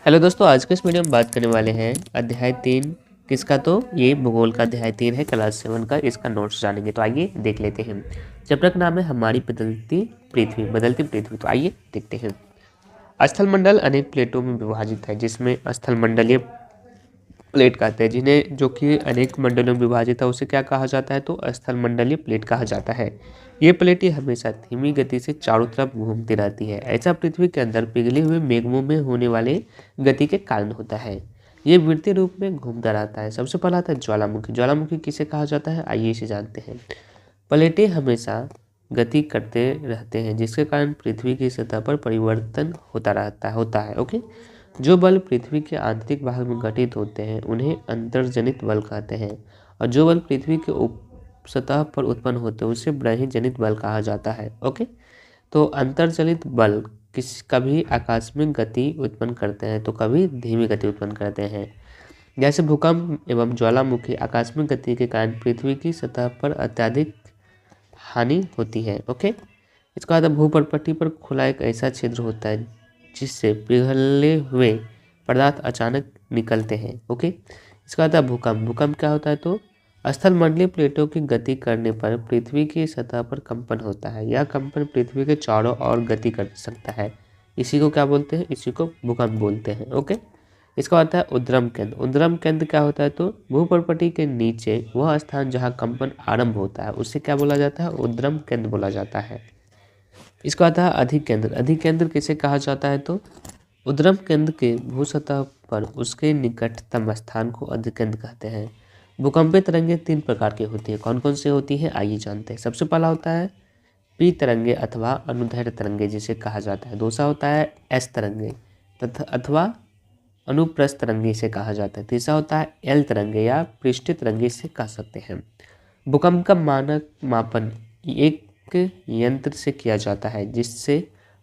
Hello दोस्तों, आज के इस वीडियो में बात करने वाले हैं अध्याय 3 किसका। तो ये भूगोल का अध्याय 3 है, क्लास 7 का। इसका नोट्स जानेंगे, तो आइए देख लेते हैं। चैप्टर का नाम है हमारी बदलती पृथ्वी। तो आइए देखते हैं। स्थलमंडल अनेक प्लेटों में विभाजित है, जिसमें स्थलमंडलीय प्लेट कहते हैं, जिन्हें जो कि अनेक मंडलों में विभाजित है उसे क्या कहा जाता है, तो स्थलमंडलीय प्लेट कहा जाता है। ये प्लेटें हमेशा धीमी गति से चारों तरफ घूमती रहती है। ऐसा पृथ्वी के अंदर पिघले हुए मेघों में होने वाले गति के कारण होता है। ये वृत्तीय रूप में घूमता रहता है। सबसे पहला आता है ज्वालामुखी। ज्वालामुखी किसे कहा जाता है, आइए इसे जानते हैं। प्लेटें हमेशा गति करते रहते हैं, जिसके कारण पृथ्वी की सतह पर परिवर्तन होता है। ओके। जो बल पृथ्वी के आंतरिक भाग में घटित होते हैं उन्हें अंतर्जनित बल कहते हैं, और जो बल पृथ्वी के उप सतह पर उत्पन्न होते हैं उसे बहिर्जनित बल कहा जाता है। ओके। तो अंतर्जनित बल कभी आकस्मिक गति उत्पन्न करते हैं तो कभी धीमी गति उत्पन्न करते हैं। जैसे भूकंप एवं ज्वालामुखी आकस्मिक गति के कारण पृथ्वी की सतह पर अत्यधिक हानि होती है। ओके। इसका बाद भूपर्पट्टी पर खुला एक ऐसा छिद्र होता है जिससे पिघले हुए पदार्थ अचानक निकलते हैं। ओके। इसका बाद भूकंप क्या होता है, तो स्थलमंडलीय प्लेटों की गति करने पर पृथ्वी की सतह पर कंपन होता है। यह कंपन पृथ्वी के चारों ओर गति कर सकता है। इसी को क्या बोलते हैं, इसी को भूकंप बोलते हैं। ओके। इसका आता है उद्गम केंद्र। उद्गम केंद्र क्या होता है, तो भूपर्पट्टी के नीचे वह स्थान जहाँ कंपन आरंभ होता है उसे क्या बोला जाता है, उद्गम केंद्र बोला जाता है। इसका आता है अधिकेंद्र। अधिकेंद्र किसे कहा जाता है, तो उद्गम केंद्र के भूसतह पर उसके निकटतम स्थान को अधिकेंद्र कहते हैं। भूकंपीय तरंगें 3 प्रकार की होती है। कौन कौन से होती है, आइए जानते हैं। सबसे पहला होता है पी तरंगे अथवा अनुदैर्ध्य तरंगे जिसे कहा जाता है। दूसरा होता है एस तरंगे तथा अथवा अनुप्रस्थ तरंगे इसे कहा जाता है। तीसरा होता है एल तरंगे या पृष्ठीय तरंगे इसे कह सकते हैं। भूकंप का मानक मापन एक यंत्र से किया जाता है जिससे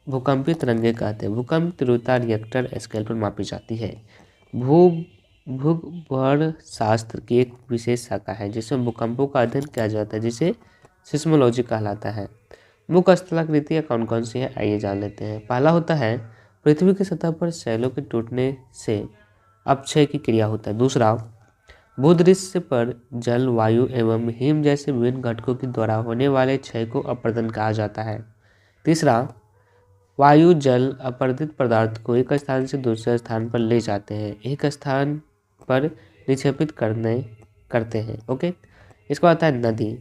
भूकंपीय तरंगे कहते हैं। भूकंप तीव्रता रिएक्टर स्केल पर मापी जाती है। भूगर्भ शास्त्र की एक विशेष शाखा है जिसमें भूकंपों का अध्ययन किया जाता है, जिसे सिस्मोलॉजी कहलाता है। मुख्य स्थलाकृतियाँ कौन कौन सी है, आइए जान लेते हैं। पहला होता है पृथ्वी की सतह पर शैलों के टूटने से अपक्षय की क्रिया होता है। दूसरा, भूदृश्य पर जल, वायु एवं हिम जैसे विभिन्न घटकों के द्वारा होने वाले क्षय को अपरदन कहा जाता है। तीसरा, वायु जल अपरदित पदार्थ को एक स्थान से दूसरे स्थान पर ले जाते हैं, एक स्थान पर निक्षेपित करते हैं। ओके। इसको आता है नदी।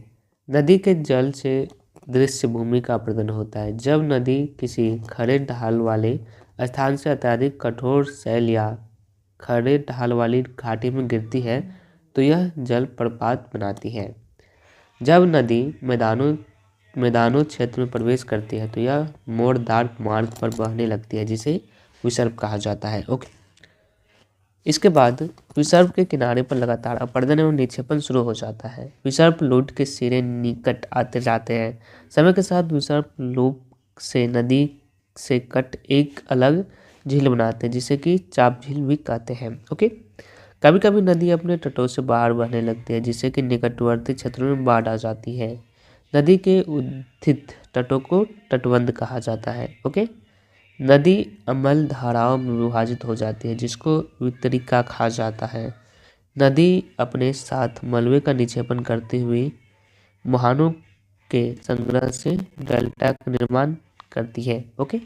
नदी के जल से दृश्य भूमि का अपरदन होता है। जब नदी किसी खड़े ढाल वाले स्थान से अत्यधिक कठोर शैल या खड़े ढाल वाली घाटी में गिरती है तो यह जल प्रपात बनाती है। जब नदी मैदानों क्षेत्र में प्रवेश करती है तो यह मोड़दार मार्ग पर बहने लगती है, जिसे विसर्प कहा जाता है। ओके। इसके बाद विसर्प के किनारे पर लगातार अपरदन एवं निक्षेपण शुरू हो जाता है। विसर्प लूट के सिरे निकट आते जाते हैं। समय के साथ विसर्प लूप से नदी से कट एक अलग झील बनाते हैं, जिसे कि चाप झील भी कहते हैं। ओके। कभी कभी नदी अपने तटों से बाहर बहने लगती है, जिससे कि निकटवर्ती क्षेत्रों में बाढ़ आ जाती है। नदी के उद्धित तटों को तटबंध कहा जाता है। ओके। नदी अम्ल धाराओं में विभाजित हो जाती है, जिसको वितरिका कहा जाता है। नदी अपने साथ मलबे का निक्षेपण करते हुए मुहानों के संग्रह से डेल्टा का निर्माण करती है। ओके।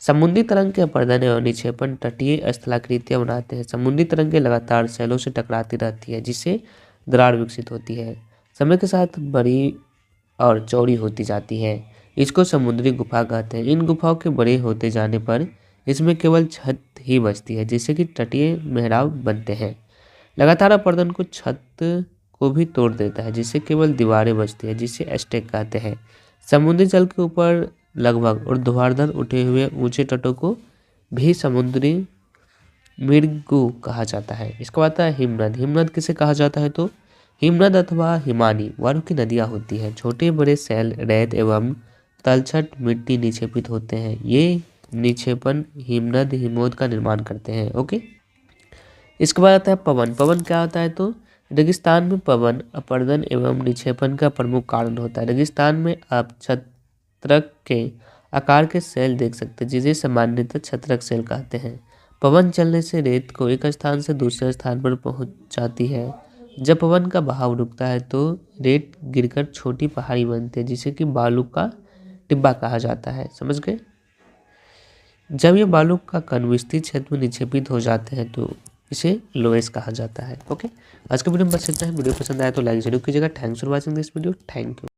समुद्री तरंग के अपरदन एवं निक्षेपण तटीय स्थलाकृतियां बनाते हैं। समुद्री तरंगें लगातार शैलों से टकराती रहती है, जिससे दरार विकसित होती है। समय के साथ बड़ी और चौड़ी होती जाती है। इसको समुद्री गुफा कहते हैं। इन गुफाओं के बड़े होते जाने पर इसमें केवल छत ही बचती है, जिससे कि तटीय मेहराब बनते हैं। लगातार अपरदन को छत को भी तोड़ देता है, जिससे केवल दीवारें बचती है, जिसे स्टेक कहते हैं। समुद्री जल के ऊपर लगभग ऊर्ध्वाधर उठे हुए ऊंचे तटों को भी समुद्री मृगु कहा जाता है। इसके बाद आता है हिमनद। हिमनद किसे कहा जाता है, तो हिमनद अथवा हिमानी वर्ग की नदियाँ होती हैं। छोटे बड़े शैल, रेत एवं तलछट मिट्टी निक्षेपित होते हैं। ये निक्षेपण हिमनद हिमोद का निर्माण करते हैं। ओके। इसके बाद आता है पवन। पवन क्या होता है, तो रेगिस्तान में पवन अपरदन एवं निक्षेपण का प्रमुख कारण होता है। रेगिस्तान में आप छत्रक के आकार के सेल देख सकते हैं, जिसे सामान्यतः छत्रक सेल कहते हैं। पवन चलने से रेत को एक स्थान से दूसरे स्थान पर पहुंच जाती है। जब पवन का बहाव रुकता है तो रेत गिरकर छोटी पहाड़ी बनती है जिसे कि बालू का टिब्बा कहा जाता है। समझ गए? जब ये बालू का कण विस्तृत क्षेत्र में निक्षेपित हो जाते हैं तो इसे लोएस कहा जाता है। ओके, आज का वीडियो में बस इतना है। वीडियो पसंद आया तो लाइक जरूर कीजिएगा। Thanks for watching this video. Thank you.